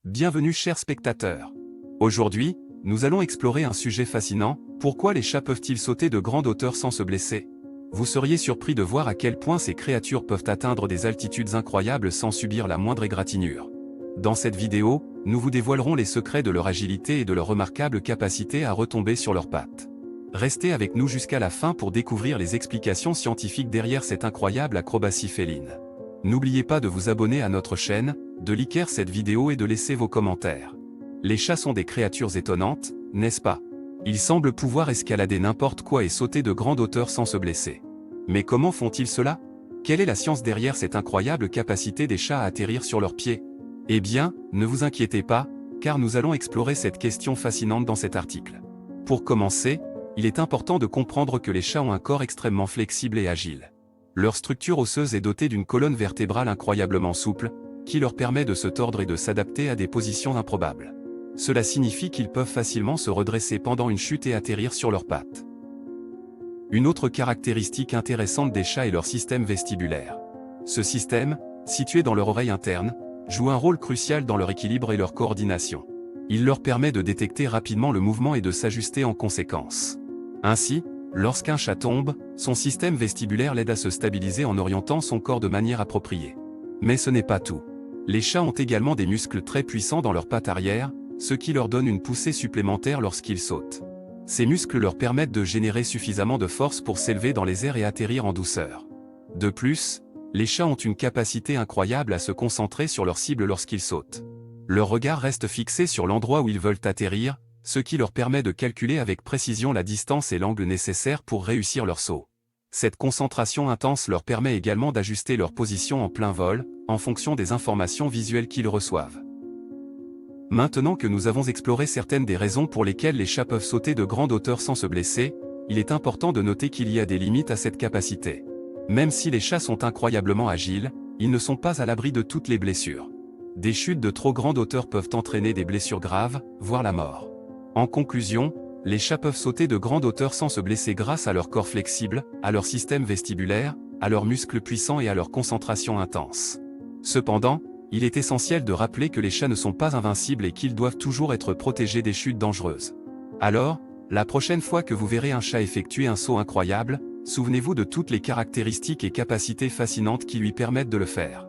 Bienvenue chers spectateurs. Aujourd'hui, nous allons explorer un sujet fascinant, pourquoi les chats peuvent-ils sauter de grandes hauteurs sans se blesser? Vous seriez surpris de voir à quel point ces créatures peuvent atteindre des altitudes incroyables sans subir la moindre égratignure. Dans cette vidéo, nous vous dévoilerons les secrets de leur agilité et de leur remarquable capacité à retomber sur leurs pattes. Restez avec nous jusqu'à la fin pour découvrir les explications scientifiques derrière cette incroyable acrobatie féline. N'oubliez pas de vous abonner à notre chaîne, de liker cette vidéo et de laisser vos commentaires. Les chats sont des créatures étonnantes, n'est-ce pas? Ils semblent pouvoir escalader n'importe quoi et sauter de grandes hauteurs sans se blesser. Mais comment font-ils cela? Quelle est la science derrière cette incroyable capacité des chats à atterrir sur leurs pieds? Eh bien, ne vous inquiétez pas, car nous allons explorer cette question fascinante dans cet article. Pour commencer, il est important de comprendre que les chats ont un corps extrêmement flexible et agile. Leur structure osseuse est dotée d'une colonne vertébrale incroyablement souple, qui leur permet de se tordre et de s'adapter à des positions improbables. Cela signifie qu'ils peuvent facilement se redresser pendant une chute et atterrir sur leurs pattes. Une autre caractéristique intéressante des chats est leur système vestibulaire. Ce système, situé dans leur oreille interne, joue un rôle crucial dans leur équilibre et leur coordination. Il leur permet de détecter rapidement le mouvement et de s'ajuster en conséquence. Ainsi, lorsqu'un chat tombe, son système vestibulaire l'aide à se stabiliser en orientant son corps de manière appropriée. Mais ce n'est pas tout. Les chats ont également des muscles très puissants dans leurs pattes arrière, ce qui leur donne une poussée supplémentaire lorsqu'ils sautent. Ces muscles leur permettent de générer suffisamment de force pour s'élever dans les airs et atterrir en douceur. De plus, les chats ont une capacité incroyable à se concentrer sur leur cible lorsqu'ils sautent. Leur regard reste fixé sur l'endroit où ils veulent atterrir, ce qui leur permet de calculer avec précision la distance et l'angle nécessaires pour réussir leur saut. Cette concentration intense leur permet également d'ajuster leur position en plein vol, en fonction des informations visuelles qu'ils reçoivent. Maintenant que nous avons exploré certaines des raisons pour lesquelles les chats peuvent sauter de grandes hauteurs sans se blesser, il est important de noter qu'il y a des limites à cette capacité. Même si les chats sont incroyablement agiles, ils ne sont pas à l'abri de toutes les blessures. Des chutes de trop grande hauteur peuvent entraîner des blessures graves, voire la mort. En conclusion, les chats peuvent sauter de grandes hauteurs sans se blesser grâce à leur corps flexible, à leur système vestibulaire, à leurs muscles puissants et à leur concentration intense. Cependant, il est essentiel de rappeler que les chats ne sont pas invincibles et qu'ils doivent toujours être protégés des chutes dangereuses. Alors, la prochaine fois que vous verrez un chat effectuer un saut incroyable, souvenez-vous de toutes les caractéristiques et capacités fascinantes qui lui permettent de le faire.